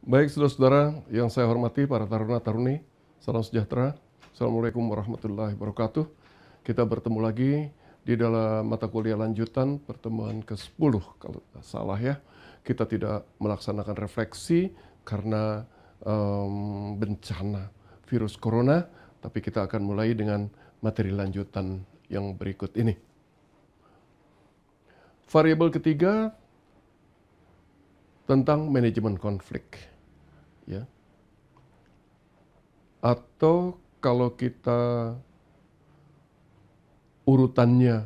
Baik, saudara-saudara yang saya hormati, para taruna-taruni, salam sejahtera. Assalamualaikum warahmatullahi wabarakatuh. Kita bertemu lagi di dalam mata kuliah lanjutan pertemuan ke-10 kalau tidak salah ya. Kita tidak melaksanakan refleksi karena bencana virus corona, tapi kita akan mulai dengan materi lanjutan yang berikut ini. Variabel ketiga tentang manajemen konflik. Ya. Atau kalau kita urutannya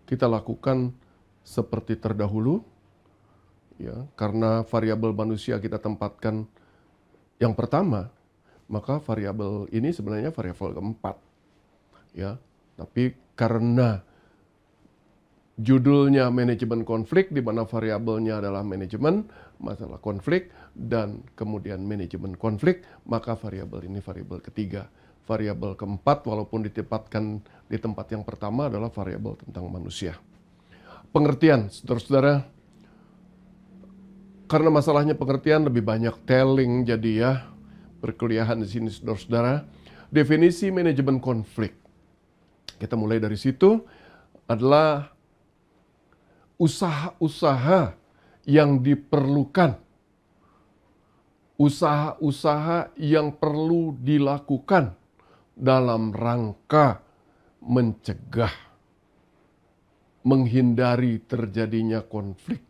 kita lakukan seperti terdahulu, ya, karena variabel manusia kita tempatkan yang pertama, maka variabel ini sebenarnya variabel keempat. Ya. Tapi karena judulnya manajemen konflik, di mana variabelnya adalah manajemen masalah konflik dan kemudian manajemen konflik, maka variabel ini variabel ketiga. Variabel keempat walaupun ditempatkan di tempat yang pertama adalah variabel tentang manusia. Pengertian, saudara-saudara, karena masalahnya pengertian lebih banyak telling jadi ya, perkuliahan di sini saudara-saudara. Definisi manajemen konflik. Kita mulai dari situ adalah usaha-usaha yang diperlukan, usaha-usaha yang perlu dilakukan dalam rangka mencegah, menghindari terjadinya konflik,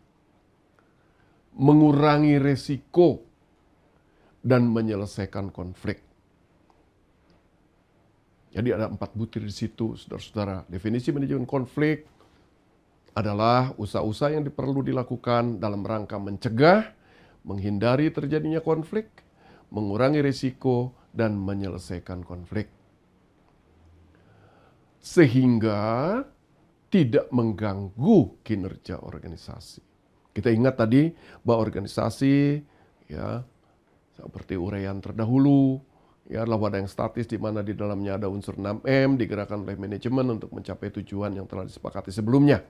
mengurangi resiko, dan menyelesaikan konflik. Jadi ada 4 butir di situ, saudara-saudara. Definisi manajemen konflik adalah usaha-usaha yang perlu dilakukan dalam rangka mencegah, menghindari terjadinya konflik, mengurangi risiko, dan menyelesaikan konflik. Sehingga tidak mengganggu kinerja organisasi. Kita ingat tadi bahwa organisasi ya seperti uraian terdahulu, ya adalah wadah yang statis di mana di dalamnya ada unsur 6M digerakkan oleh manajemen untuk mencapai tujuan yang telah disepakati sebelumnya.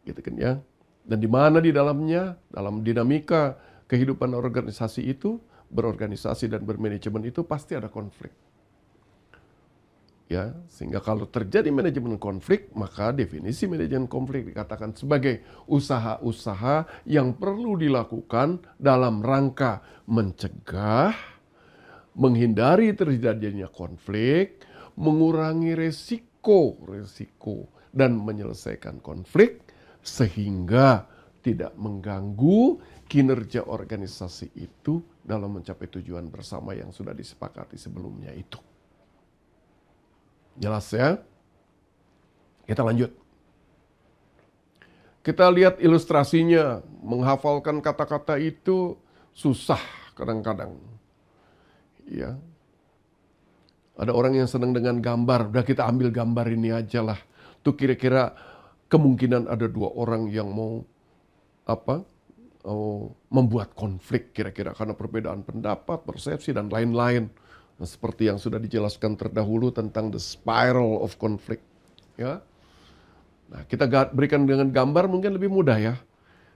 Gitu kan ya. Dan di mana di dalamnya, dalam dinamika kehidupan organisasi itu, berorganisasi dan bermanajemen itu pasti ada konflik. Ya, sehingga kalau terjadi manajemen konflik, maka definisi manajemen konflik dikatakan sebagai usaha-usaha yang perlu dilakukan dalam rangka mencegah, menghindari terjadinya konflik, mengurangi resiko dan menyelesaikan konflik, sehingga tidak mengganggu kinerja organisasi itu dalam mencapai tujuan bersama yang sudah disepakati sebelumnya itu. Jelas ya? Kita lanjut. Kita lihat ilustrasinya. Menghafalkan kata-kata itu susah kadang-kadang. Ya. Ada orang yang senang dengan gambar. Udah kita ambil gambar ini aja lah. Tuh kira-kira kemungkinan ada 2 orang yang mau membuat konflik kira-kira karena perbedaan pendapat, persepsi dan lain-lain. Nah, seperti yang sudah dijelaskan terdahulu tentang the spiral of conflict, ya. Nah, kita berikan dengan gambar mungkin lebih mudah ya.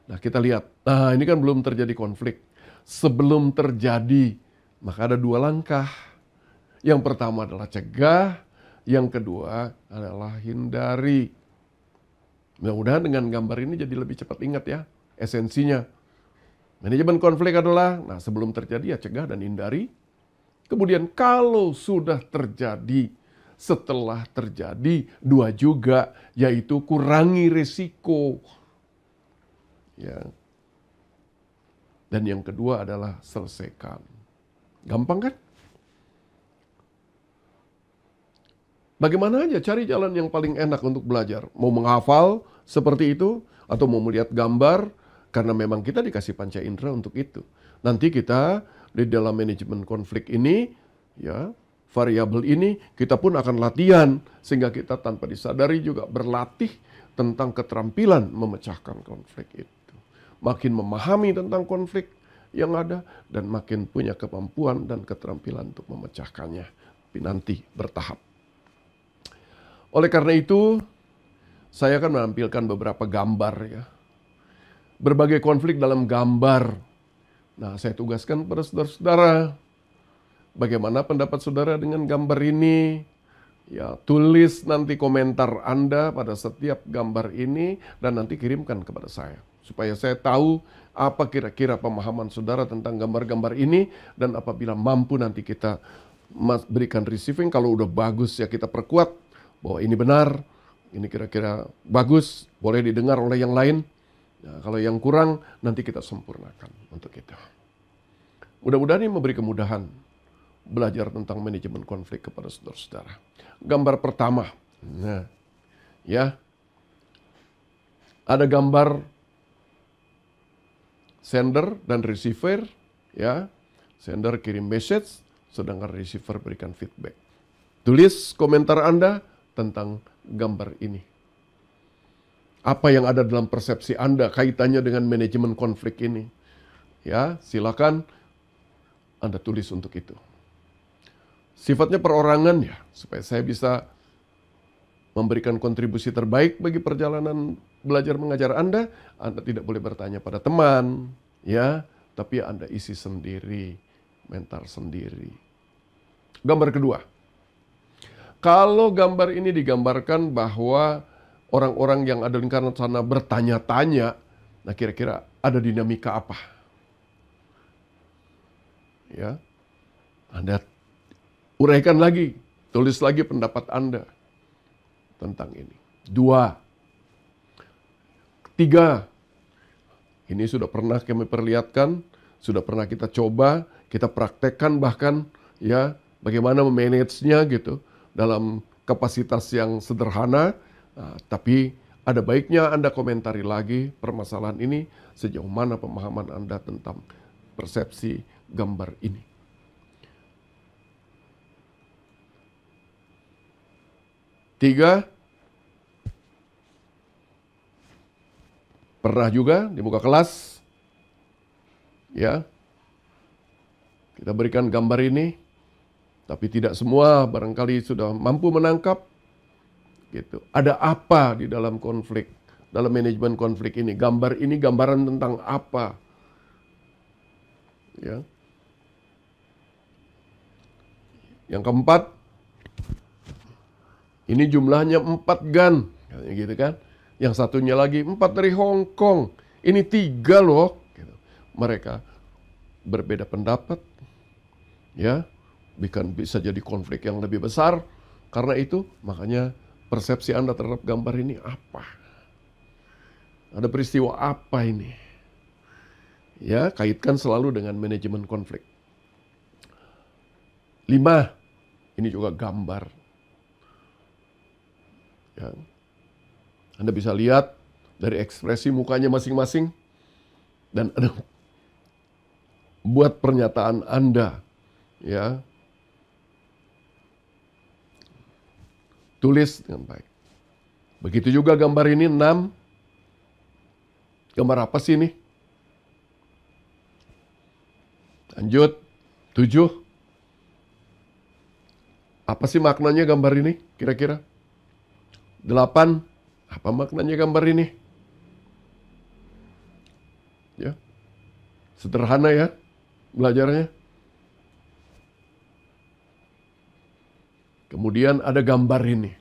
Nah, kita lihat. Nah, ini kan belum terjadi konflik. Sebelum terjadi, maka ada 2 langkah. Yang pertama adalah cegah, yang kedua adalah hindari. Mudah-mudahan dengan gambar ini jadi lebih cepat ingat ya, esensinya. Manajemen konflik adalah, nah sebelum terjadi ya cegah dan hindari. Kemudian kalau sudah terjadi, setelah terjadi, 2 juga, yaitu kurangi resiko. Ya. Dan yang kedua adalah selesaikan. Gampang kan? Bagaimana aja cari jalan yang paling enak untuk belajar. Mau menghafal seperti itu atau mau melihat gambar karena memang kita dikasih panca indera untuk itu. Nanti kita di dalam manajemen konflik ini ya, variabel ini kita pun akan latihan sehingga kita tanpa disadari juga berlatih tentang keterampilan memecahkan konflik itu. Makin memahami tentang konflik yang ada dan makin punya kemampuan dan keterampilan untuk memecahkannya. Tapi nanti bertahap. Oleh karena itu, saya akan menampilkan beberapa gambar ya. Berbagai konflik dalam gambar. Nah, saya tugaskan pada saudara-saudara, bagaimana pendapat saudara dengan gambar ini? Ya, tulis nanti komentar Anda pada setiap gambar ini dan nanti kirimkan kepada saya. Supaya saya tahu apa kira-kira pemahaman saudara tentang gambar-gambar ini, dan apabila mampu nanti kita berikan receiving. Kalau udah bagus ya kita perkuat bahwa ini benar, ini kira-kira bagus, boleh didengar oleh yang lain. Nah, kalau yang kurang nanti kita sempurnakan untuk itu. Mudah-mudahan ini memberi kemudahan belajar tentang manajemen konflik kepada saudara-saudara. Gambar pertama, nah, ya, ada gambar sender dan receiver, ya, sender kirim message, sedangkan receiver berikan feedback. Tulis komentar Anda tentang gambar ini. Apa yang ada dalam persepsi Anda kaitannya dengan manajemen konflik ini? Ya, silakan Anda tulis untuk itu. Sifatnya perorangan ya, supaya saya bisa memberikan kontribusi terbaik bagi perjalanan belajar mengajar Anda. Anda tidak boleh bertanya pada teman, ya, tapi Anda isi sendiri, mental sendiri. Gambar kedua. Kalau gambar ini digambarkan bahwa orang-orang yang ada di lingkaran sana bertanya-tanya, nah kira-kira ada dinamika apa? Ya, Anda uraikan lagi, tulis lagi pendapat Anda tentang ini. 2. 3. Ini sudah pernah kami perlihatkan, sudah pernah kita coba, kita praktekkan bahkan ya bagaimana memanagenya gitu dalam kapasitas yang sederhana. Nah, tapi ada baiknya Anda komentari lagi permasalahan ini, sejauh mana pemahaman Anda tentang persepsi gambar ini. 3, pernah juga di muka kelas, ya, kita berikan gambar ini, tapi tidak semua barangkali sudah mampu menangkap, gitu. Ada apa di dalam konflik, dalam manajemen konflik ini? Gambar ini gambaran tentang apa? Ya. Yang keempat, ini jumlahnya 4 gan, gitu kan? Yang satunya lagi 4 dari Hong Kong. Ini 3 loh. Gitu. Mereka berbeda pendapat, ya, bisa jadi konflik yang lebih besar. Karena itu, makanya persepsi Anda terhadap gambar ini apa? Ada peristiwa apa ini? Ya, kaitkan selalu dengan manajemen konflik. 5, ini juga gambar. Ya. Anda bisa lihat dari ekspresi mukanya masing-masing dan ada buat pernyataan Anda, ya. Tulis dengan baik. Begitu juga gambar ini 6. Gambar apa sih ini? Lanjut. 7. Apa sih maknanya gambar ini kira-kira? 8. Apa maknanya gambar ini? Ya. Sederhana ya belajarnya. Kemudian ada gambar ini.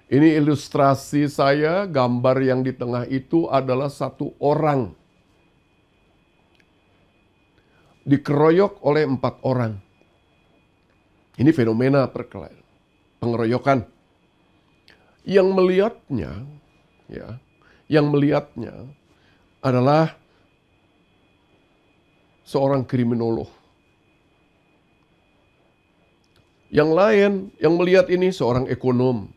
Ini ilustrasi saya, gambar yang di tengah itu adalah satu orang dikeroyok oleh 4 orang. Ini fenomena pengeroyokan. Yang melihatnya, ya, yang melihatnya adalah seorang kriminolog. Yang lain yang melihat ini seorang ekonom.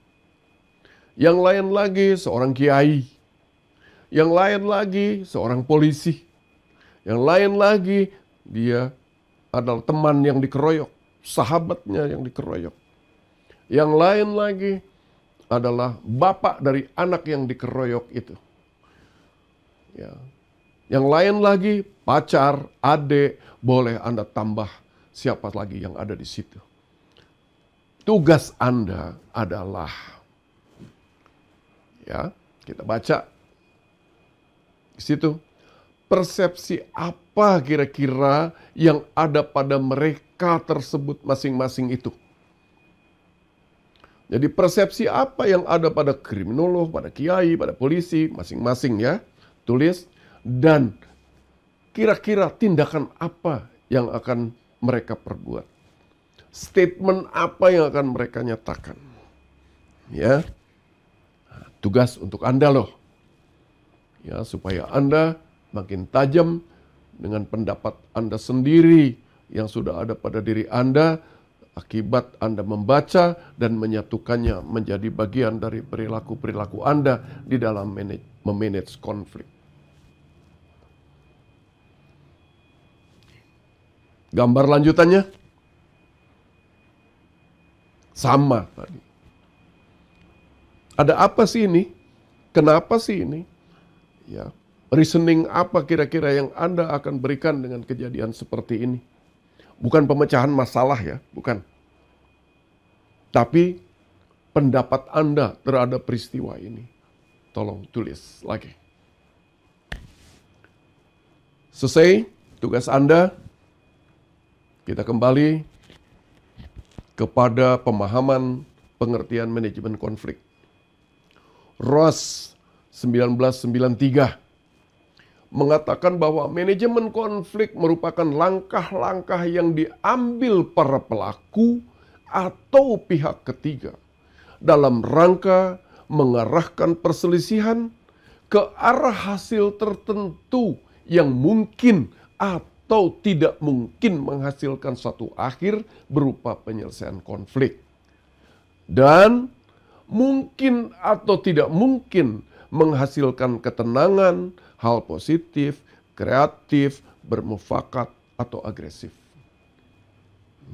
Yang lain lagi seorang kiai. Yang lain lagi seorang polisi. Yang lain lagi dia adalah teman yang dikeroyok, sahabatnya yang dikeroyok. Yang lain lagi adalah bapak dari anak yang dikeroyok itu. Ya. Yang lain lagi pacar, adik, boleh Anda tambah siapa lagi yang ada di situ. Tugas Anda adalah, ya, kita baca di situ, persepsi apa kira-kira yang ada pada mereka tersebut masing-masing itu. Jadi persepsi apa yang ada pada kriminolog, pada kiai, pada polisi, masing-masing ya. Tulis. Dan kira-kira tindakan apa yang akan mereka perbuat. Statement apa yang akan mereka nyatakan. Ya. Tugas untuk Anda loh. Ya, supaya Anda makin tajam dengan pendapat Anda sendiri yang sudah ada pada diri Anda akibat Anda membaca dan menyatukannya menjadi bagian dari perilaku-perilaku Anda di dalam memanage konflik. Gambar lanjutannya sama tadi. Ada apa sih ini? Kenapa sih ini? Ya, reasoning apa kira-kira yang Anda akan berikan dengan kejadian seperti ini? Bukan pemecahan masalah ya, bukan. Tapi pendapat Anda terhadap peristiwa ini. Tolong tulis lagi. Selesai tugas Anda. Kita kembali kepada pemahaman pengertian manajemen konflik. Ross 1993 mengatakan bahwa manajemen konflik merupakan langkah-langkah yang diambil para pelaku atau pihak ketiga dalam rangka mengarahkan perselisihan ke arah hasil tertentu yang mungkin atau tidak mungkin menghasilkan suatu akhir berupa penyelesaian konflik. Dan mungkin atau tidak mungkin menghasilkan ketenangan, hal positif, kreatif, bermufakat, atau agresif.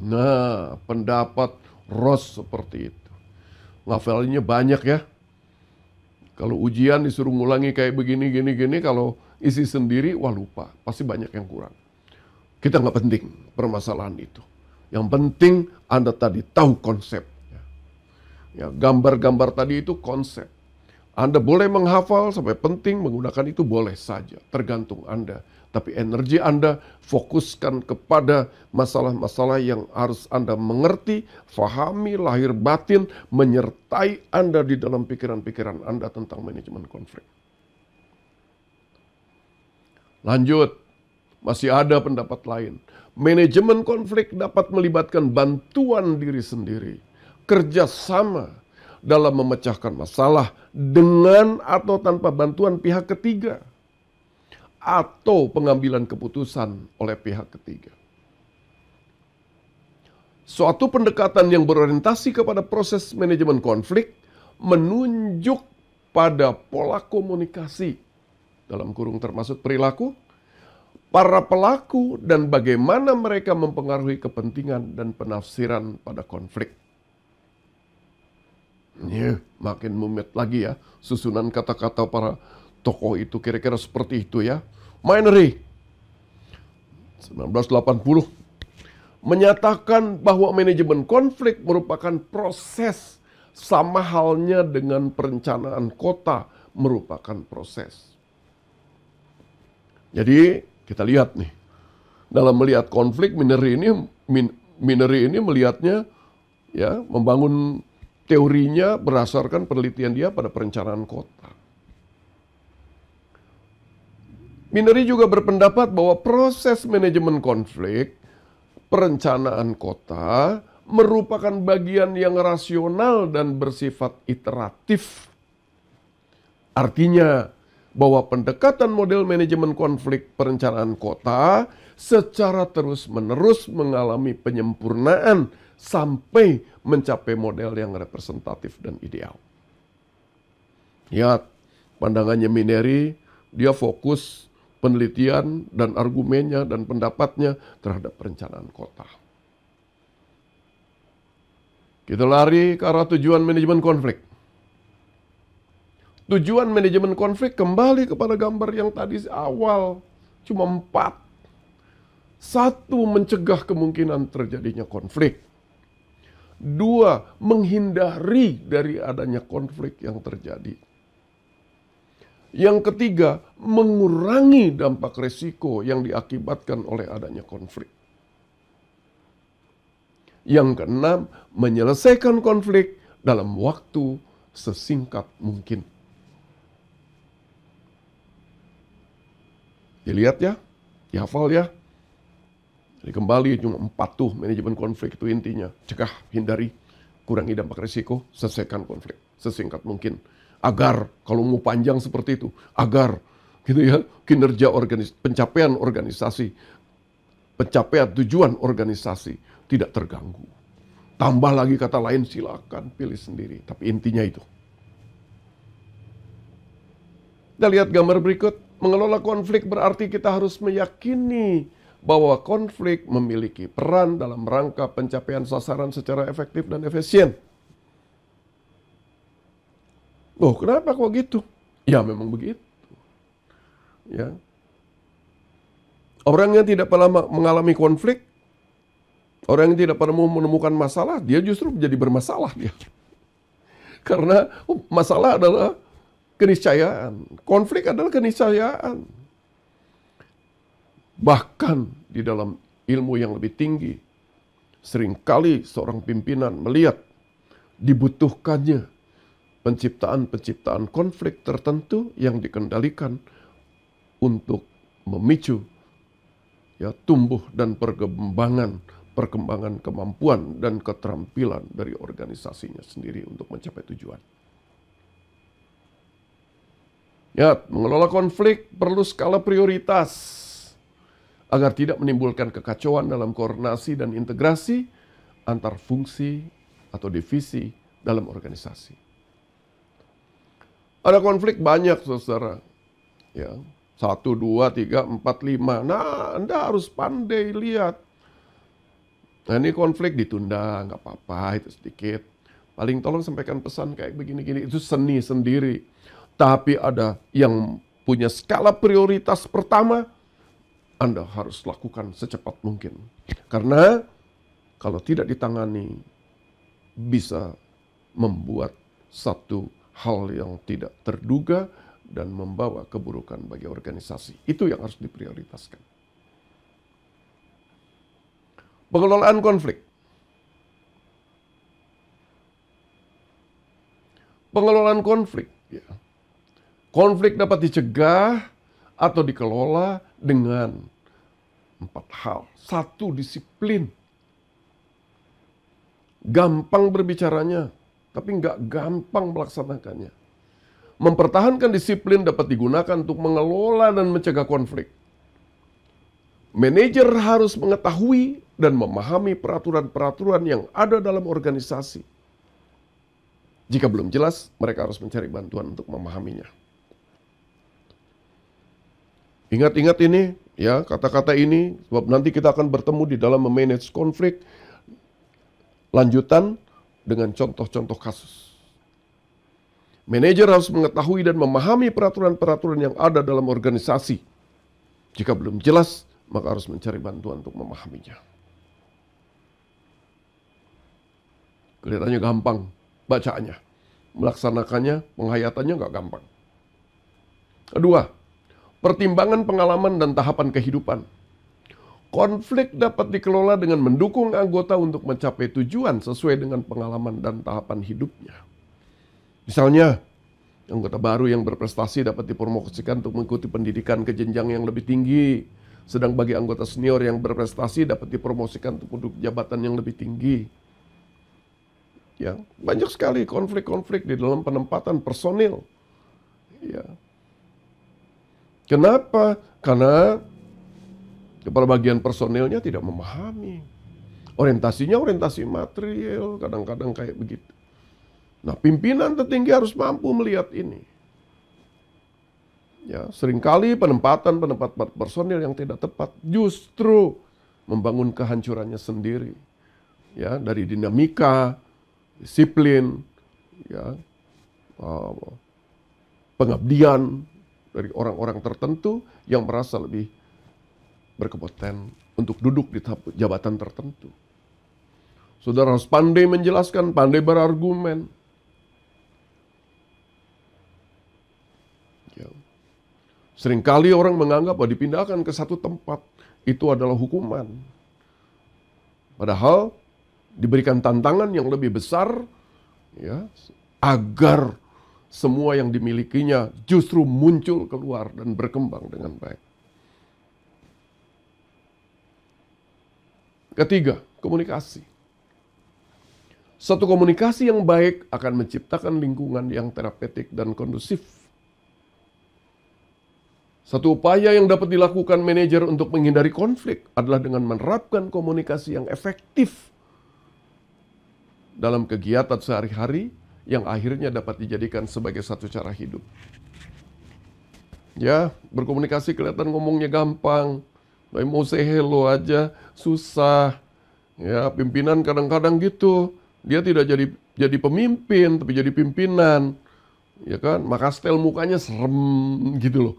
Nah, pendapat Ross seperti itu. Ngafalnya banyak ya. Kalau ujian disuruh ngulangi kayak begini, gini, kalau isi sendiri, wah lupa. Pasti banyak yang kurang. Kita nggak penting permasalahan itu. Yang penting Anda tadi tahu konsep. Ya, gambar-gambar tadi itu konsep. Anda boleh menghafal sampai penting menggunakan itu boleh saja. Tergantung Anda. Tapi energi Anda fokuskan kepada masalah-masalah yang harus Anda mengerti, fahami, lahir batin, menyertai Anda di dalam pikiran-pikiran Anda tentang manajemen konflik. Lanjut, masih ada pendapat lain. Manajemen konflik dapat melibatkan bantuan diri sendiri, kerjasama dalam memecahkan masalah dengan atau tanpa bantuan pihak ketiga, atau pengambilan keputusan oleh pihak ketiga. Suatu pendekatan yang berorientasi kepada proses manajemen konflik menunjuk pada pola komunikasi, dalam kurung termasuk perilaku, para pelaku dan bagaimana mereka mempengaruhi kepentingan dan penafsiran pada konflik. Makin mumet lagi ya susunan kata-kata para tokoh itu kira-kira seperti itu ya. Minery 1980 menyatakan bahwa manajemen konflik merupakan proses sama halnya dengan perencanaan kota merupakan proses. Jadi kita lihat nih dalam melihat konflik Minery ini melihatnya ya membangun teorinya berdasarkan penelitian dia pada perencanaan kota. Minery juga berpendapat bahwa proses manajemen konflik, perencanaan kota, merupakan bagian yang rasional dan bersifat iteratif. Artinya, bahwa pendekatan model manajemen konflik perencanaan kota secara terus-menerus mengalami penyempurnaan sampai mencapai model yang representatif dan ideal. Lihat, pandangannya Minery, dia fokus penelitian dan argumennya dan pendapatnya terhadap perencanaan kota. Kita lari ke arah tujuan manajemen konflik. Tujuan manajemen konflik kembali kepada gambar yang tadi awal. Cuma 4. 1, mencegah kemungkinan terjadinya konflik. 2, menghindari dari adanya konflik yang terjadi. Yang ketiga, mengurangi dampak resiko yang diakibatkan oleh adanya konflik. Yang keenam, menyelesaikan konflik dalam waktu sesingkat mungkin. Dilihat ya, dihafal ya. Jadi kembali cuma 4 tuh manajemen konflik itu intinya. Cegah, hindari, kurangi dampak resiko, selesaikan konflik sesingkat mungkin. Agar kalau mau panjang seperti itu, agar gitu ya, kinerja pencapaian organisasi, pencapaian tujuan organisasi tidak terganggu. Tambah lagi kata lain silakan pilih sendiri, tapi intinya itu. Kita lihat gambar berikut. Mengelola konflik berarti kita harus meyakini bahwa konflik memiliki peran dalam rangka pencapaian sasaran secara efektif dan efisien. Oh, kenapa kok gitu? Ya memang begitu. Ya. Orang yang tidak pernah mengalami konflik, orang yang tidak pernah menemukan masalah, dia justru menjadi bermasalah dia. Karena masalah adalah keniscayaan. Konflik adalah keniscayaan. Bahkan di dalam ilmu yang lebih tinggi, seringkali seorang pimpinan melihat dibutuhkannya penciptaan konflik tertentu yang dikendalikan untuk memicu ya tumbuh dan perkembangan kemampuan dan keterampilan dari organisasinya sendiri untuk mencapai tujuan. Ya, mengelola konflik perlu skala prioritas agar tidak menimbulkan kekacauan dalam koordinasi dan integrasi antar fungsi atau divisi dalam organisasi. Ada konflik banyak, saudara. Ya, 1, 2, 3, 4, 5. Nah, Anda harus pandai lihat. Nah, ini konflik ditunda, nggak apa-apa, itu sedikit. Paling tolong sampaikan pesan kayak begini-gini, itu seni sendiri. Tapi ada yang punya skala prioritas pertama, Anda harus lakukan secepat mungkin. Karena kalau tidak ditangani, bisa membuat satu hal yang tidak terduga dan membawa keburukan bagi organisasi. Itu yang harus diprioritaskan. Pengelolaan konflik. Pengelolaan konflik. Ya. Konflik dapat dicegah atau dikelola dengan 4 hal. 1, disiplin. Gampang berbicaranya, tapi nggak gampang melaksanakannya. Mempertahankan disiplin dapat digunakan untuk mengelola dan mencegah konflik. Manajer harus mengetahui dan memahami peraturan-peraturan yang ada dalam organisasi. Jika belum jelas, mereka harus mencari bantuan untuk memahaminya. Ingat-ingat ini, ya, kata-kata ini, sebab nanti kita akan bertemu di dalam memanage konflik. Lanjutan dengan contoh-contoh kasus. Manajer harus mengetahui dan memahami peraturan-peraturan yang ada dalam organisasi. Jika belum jelas, maka harus mencari bantuan untuk memahaminya. Kelihatannya gampang bacaannya. Melaksanakannya, penghayatannya nggak gampang. Kedua, pertimbangan pengalaman dan tahapan kehidupan. Konflik dapat dikelola dengan mendukung anggota untuk mencapai tujuan sesuai dengan pengalaman dan tahapan hidupnya. Misalnya, anggota baru yang berprestasi dapat dipromosikan untuk mengikuti pendidikan ke jenjang yang lebih tinggi. Sedang bagi anggota senior yang berprestasi dapat dipromosikan untuk duduk jabatan yang lebih tinggi. Ya, banyak sekali konflik-konflik di dalam penempatan personil. Ya. Kenapa? Karena kepala bagian personilnya tidak memahami. Orientasinya orientasi material, kadang-kadang kayak begitu. Nah, pimpinan tertinggi harus mampu melihat ini. Ya, seringkali penempatan personil yang tidak tepat justru membangun kehancurannya sendiri. Ya, dari dinamika, disiplin, ya, pengabdian dari orang-orang tertentu yang merasa lebih berkompeten untuk duduk di jabatan tertentu. Saudara harus pandai menjelaskan, pandai berargumen. Ya. Seringkali orang menganggap bahwa dipindahkan ke satu tempat itu adalah hukuman. Padahal diberikan tantangan yang lebih besar, ya, agar semua yang dimilikinya justru muncul keluar dan berkembang dengan baik. Ketiga, komunikasi. Satu komunikasi yang baik akan menciptakan lingkungan yang terapeutik dan kondusif. Satu upaya yang dapat dilakukan manajer untuk menghindari konflik adalah dengan menerapkan komunikasi yang efektif dalam kegiatan sehari-hari yang akhirnya dapat dijadikan sebagai satu cara hidup. Ya, berkomunikasi kelihatan ngomongnya gampang, mau say hello aja susah. Ya, pimpinan kadang-kadang gitu. Dia tidak jadi pemimpin, tapi jadi pimpinan. Ya kan, maka style mukanya serem gitu loh.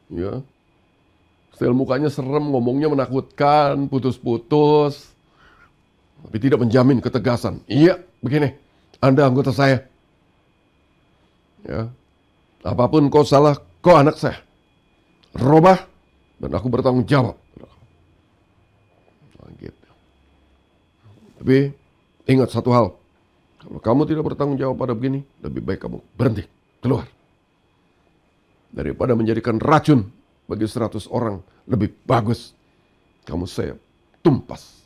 Ya. Style mukanya serem, ngomongnya menakutkan, putus-putus. Tapi tidak menjamin ketegasan. Iya, begini. Anda anggota saya. Ya. Apapun kau salah, kau anak saya. Robah dan aku bertanggung jawab. Nah, gitu. Tapi ingat satu hal, kalau kamu tidak bertanggung jawab pada begini, lebih baik kamu berhenti, keluar. Daripada menjadikan racun bagi 100 orang, lebih bagus kamu saya tumpas.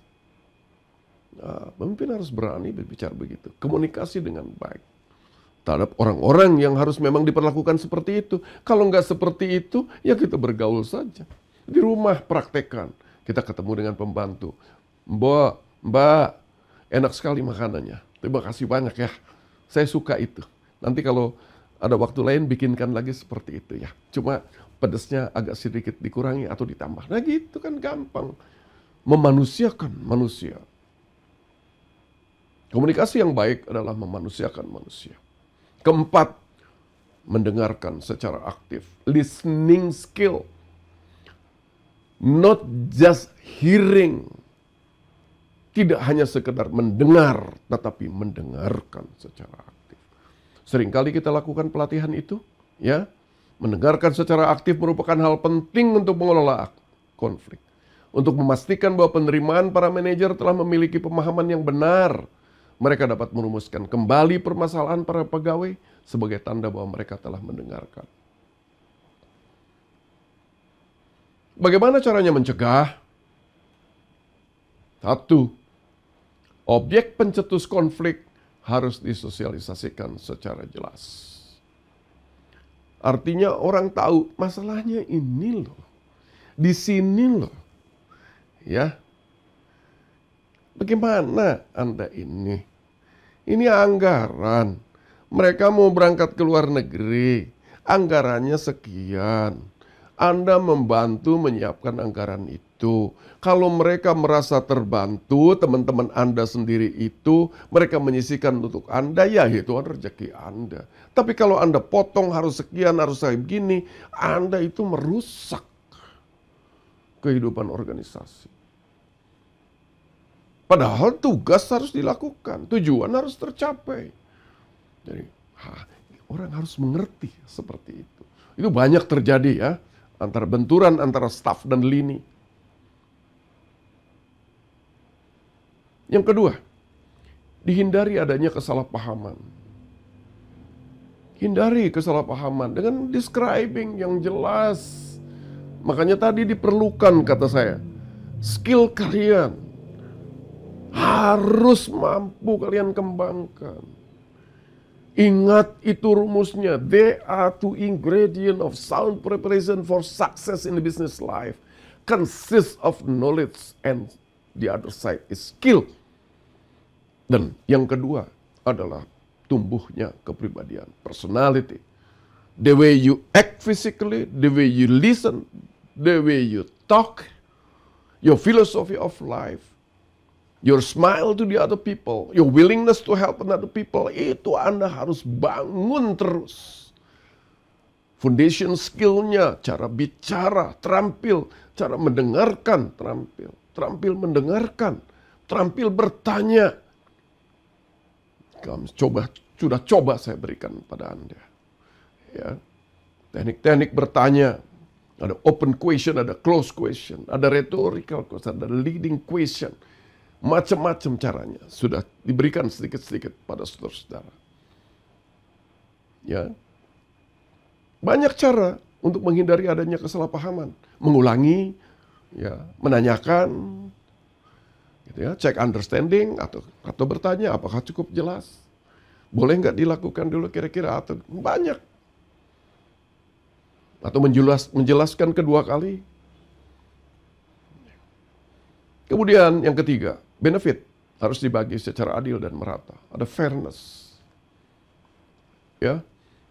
Nah, pemimpin harus berani berbicara begitu, komunikasi dengan baik terhadap orang-orang yang harus memang diperlakukan seperti itu. Kalau nggak seperti itu, ya kita bergaul saja. Di rumah praktekkan, kita ketemu dengan pembantu. Mbak, enak sekali makanannya. Terima kasih banyak ya. Saya suka itu. Nanti kalau ada waktu lain bikinkan lagi seperti itu ya. Cuma pedasnya agak sedikit dikurangi atau ditambah. Nah gitu kan gampang. Memanusiakan manusia. Komunikasi yang baik adalah memanusiakan manusia. Keempat, mendengarkan secara aktif. Listening skill. Not just hearing. Tidak hanya sekedar mendengar, tetapi mendengarkan secara aktif. Seringkali kita lakukan pelatihan itu, ya. Mendengarkan secara aktif merupakan hal penting untuk mengelola konflik. Untuk memastikan bahwa penerimaan para manajer telah memiliki pemahaman yang benar, mereka dapat merumuskan kembali permasalahan para pegawai sebagai tanda bahwa mereka telah mendengarkan. Bagaimana caranya mencegah? Satu, objek pencetus konflik harus disosialisasikan secara jelas. Artinya orang tahu masalahnya ini loh. Di sini loh. Ya. Bagaimana Anda ini? Ini anggaran. Mereka mau berangkat ke luar negeri. Anggarannya sekian. Anda membantu menyiapkan anggaran itu. Kalau mereka merasa terbantu, teman-teman Anda sendiri itu, mereka menyisihkan untuk Anda, ya itu rezeki Anda. Tapi kalau Anda potong harus sekian, harus kayak begini, Anda itu merusak kehidupan organisasi. Padahal tugas harus dilakukan, tujuan harus tercapai. Jadi orang harus mengerti seperti itu. Itu banyak terjadi ya, antara benturan antara staf dan lini. Yang kedua, dihindari adanya kesalahpahaman. Hindari kesalahpahaman dengan describing yang jelas. Makanya tadi diperlukan kata saya, skill kalian harus mampu kalian kembangkan. Ingat itu rumusnya. There are two ingredients of sound preparation for success in the business life. Consists of knowledge and the other side is skill. Dan yang kedua adalah tumbuhnya kepribadian, personality. The way you act physically, the way you listen, the way you talk, your philosophy of life, your smile to the other people, your willingness to help another people, itu Anda harus bangun terus. Foundation skillnya, cara bicara, terampil, cara mendengarkan, terampil mendengarkan, terampil bertanya. Kamu sudah coba saya berikan pada Anda. Ya. Teknik-teknik bertanya, Ada open question, ada close question, ada rhetorical question, ada leading question. Macam-macam caranya sudah diberikan sedikit-sedikit pada saudara-saudara. Ya. Banyak cara untuk menghindari adanya kesalahpahaman. Mengulangi, ya, menanyakan, gitu ya, check understanding atau bertanya apakah cukup jelas. Boleh nggak dilakukan dulu kira-kira atau banyak. Atau menjelaskan kedua kali. Kemudian yang ketiga, benefit harus dibagi secara adil dan merata. Ada fairness. Ya,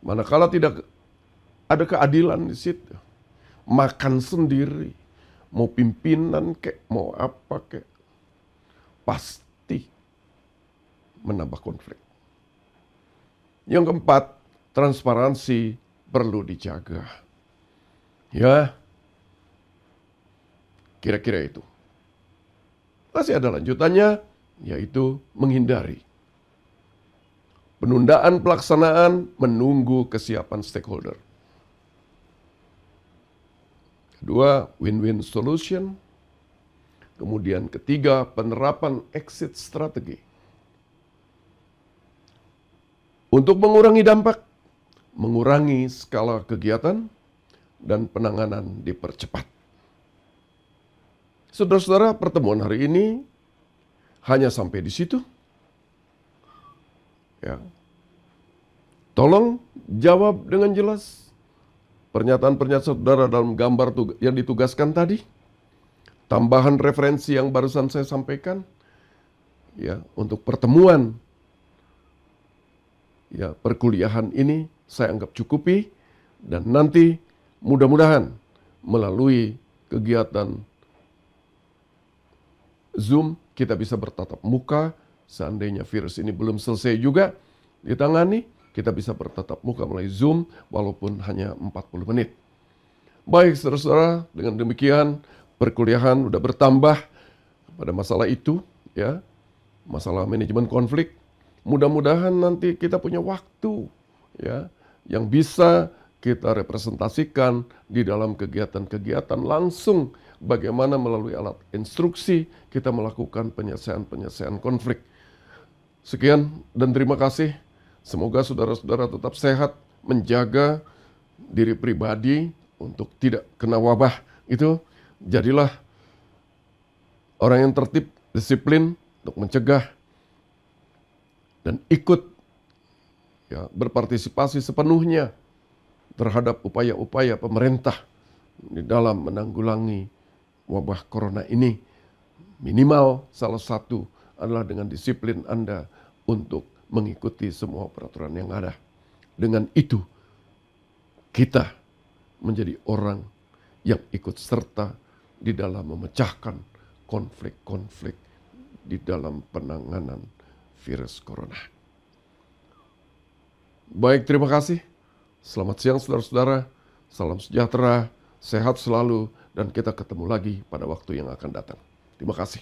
manakala tidak ada keadilan di situ, makan sendiri, mau pimpinan kek, mau apa kek, pasti menambah konflik. Yang keempat, transparansi perlu dijaga. Ya, kira-kira itu. Masih ada lanjutannya, yaitu menghindari penundaan pelaksanaan menunggu kesiapan stakeholder. Kedua, win-win solution. Kemudian ketiga, penerapan exit strategi. Untuk mengurangi dampak, mengurangi skala kegiatan, dan penanganan dipercepat. Saudara-saudara, pertemuan hari ini hanya sampai di situ. Ya. Tolong jawab dengan jelas pernyataan-pernyataan saudara dalam gambar yang ditugaskan tadi. Tambahan referensi yang barusan saya sampaikan. Ya, untuk pertemuan ya, perkuliahan ini saya anggap cukupi, dan nanti mudah-mudahan melalui kegiatan Zoom kita bisa bertatap muka. Seandainya virus ini belum selesai juga ditangani, kita bisa bertatap muka melalui Zoom walaupun hanya 40 menit. Baik saudara-saudara, dengan demikian perkuliahan sudah bertambah pada masalah itu, ya, masalah manajemen konflik. Mudah-mudahan nanti kita punya waktu, ya, yang bisa kita representasikan di dalam kegiatan-kegiatan langsung bagaimana melalui alat instruksi kita melakukan penyelesaian konflik. Sekian dan terima kasih. Semoga saudara-saudara tetap sehat, menjaga diri pribadi untuk tidak kena wabah itu. Jadilah orang yang tertib, disiplin untuk mencegah dan ikut, ya, berpartisipasi sepenuhnya terhadap upaya-upaya pemerintah di dalam menanggulangi wabah corona ini. Minimal salah satu adalah dengan disiplin Anda untuk mengikuti semua peraturan yang ada. Dengan itu, kita menjadi orang yang ikut serta di dalam memecahkan konflik-konflik di dalam penanganan virus corona. Baik, terima kasih. Selamat siang saudara-saudara, salam sejahtera, sehat selalu, dan kita ketemu lagi pada waktu yang akan datang. Terima kasih.